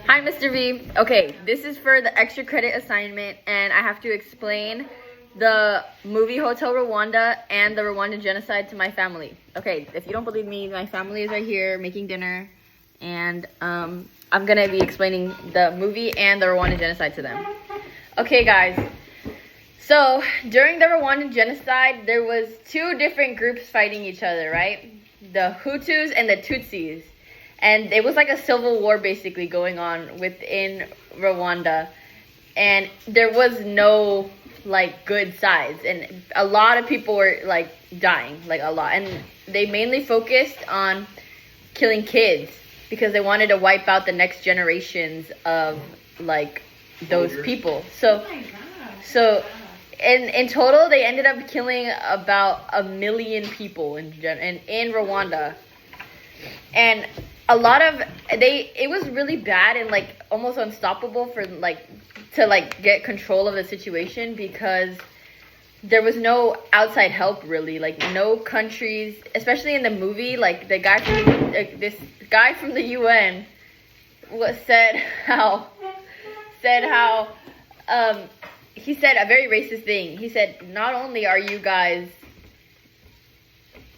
Hi, Mr. V. Okay, this is for the extra credit assignment, and I have to explain the movie Hotel Rwanda and the Rwandan genocide to my family. Okay, if you don't believe me, my family is right here making dinner, and I'm gonna be explaining the movie and the Rwandan genocide to them. Okay, guys. So during the Rwandan genocide, there was two different groups fighting each other, right? The Hutus and the Tutsis. And it was like a civil war basically going on within Rwanda. And there was no like good sides. And a lot of people were like dying, like a lot. And they mainly focused on killing kids because they wanted to wipe out the next generations of like those people. So in total, they ended up killing about 1 million people in Rwanda. And a lot of it was really bad and like almost unstoppable for like to like get control of the situation because there was no outside help really, like no countries, especially in the movie, like the guy from this guy from the UN said how he said a very racist thing. He said, not only are you guys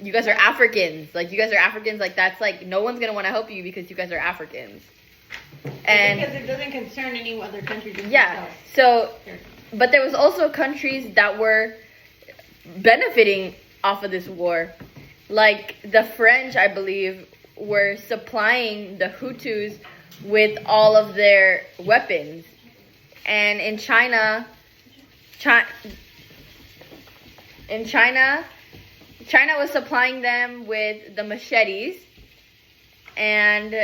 are Africans. Like, you guys are Africans. Like, that's like, no one's going to want to help you because you guys are Africans. And because it doesn't concern any other country. Yeah. So, but there was also countries that were benefiting off of this war. Like, the French, I believe, were supplying the Hutus with all of their weapons. And in China was supplying them with the machetes, and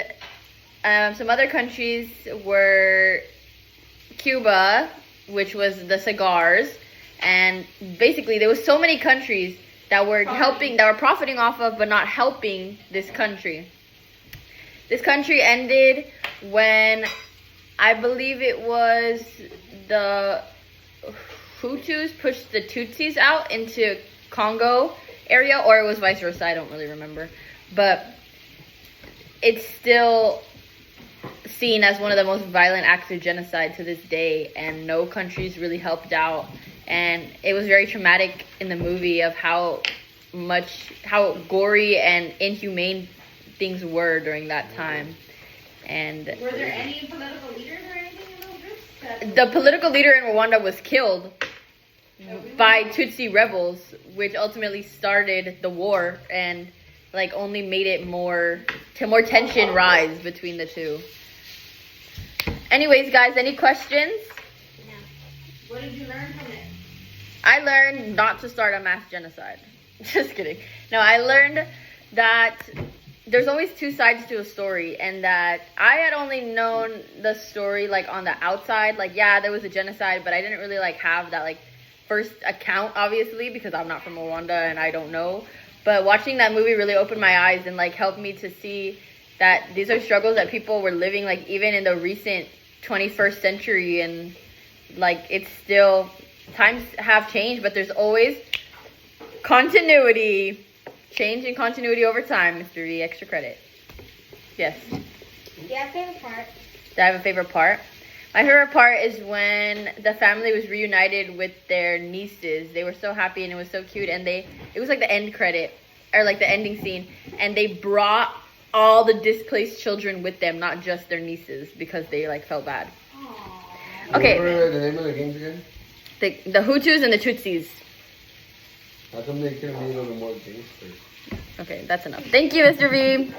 some other countries were Cuba, which was the cigars, and basically there was so many countries that were profiting off of, but not helping this country. This country ended when I believe it was the Hutus pushed the Tutsis out into Congo area, or it was vice versa, I don't really remember, but it's still seen as one of the most violent acts of genocide to this day, and no countries really helped out. And it was very traumatic in the movie of how gory and inhumane things were during that time. And were there any political leaders or anything in those groups? The political leader in Rwanda was killed by Tutsi rebels, which ultimately started the war and like only made it more tension rise between the two. Anyways, guys, any questions? Yeah. What did you learn from it? I learned not to start a mass genocide. Just kidding. No, I learned that there's always two sides to a story, and that I had only known the story like on the outside, like yeah, there was a genocide, but I didn't really like have that like first account, obviously, because I'm not from Rwanda and I don't know. But watching that movie really opened my eyes and like helped me to see that these are struggles that people were living like even in the recent 21st century, and like it's still, times have changed, but there's always continuity. Change and continuity over time, Mr. V. Extra credit. Yes. Yeah, favorite part. Do I have a favorite part? My favorite part is when the family was reunited with their nieces. They were so happy and it was so cute, and it was like the end credit, or like the ending scene, and they brought all the displaced children with them, not just their nieces, because they like felt bad. Aww. Okay. Remember the name of the games again? The Hutus and the Tutsis. How come they couldn't be a little more gangster? Okay, that's enough. Thank you, Mr. V.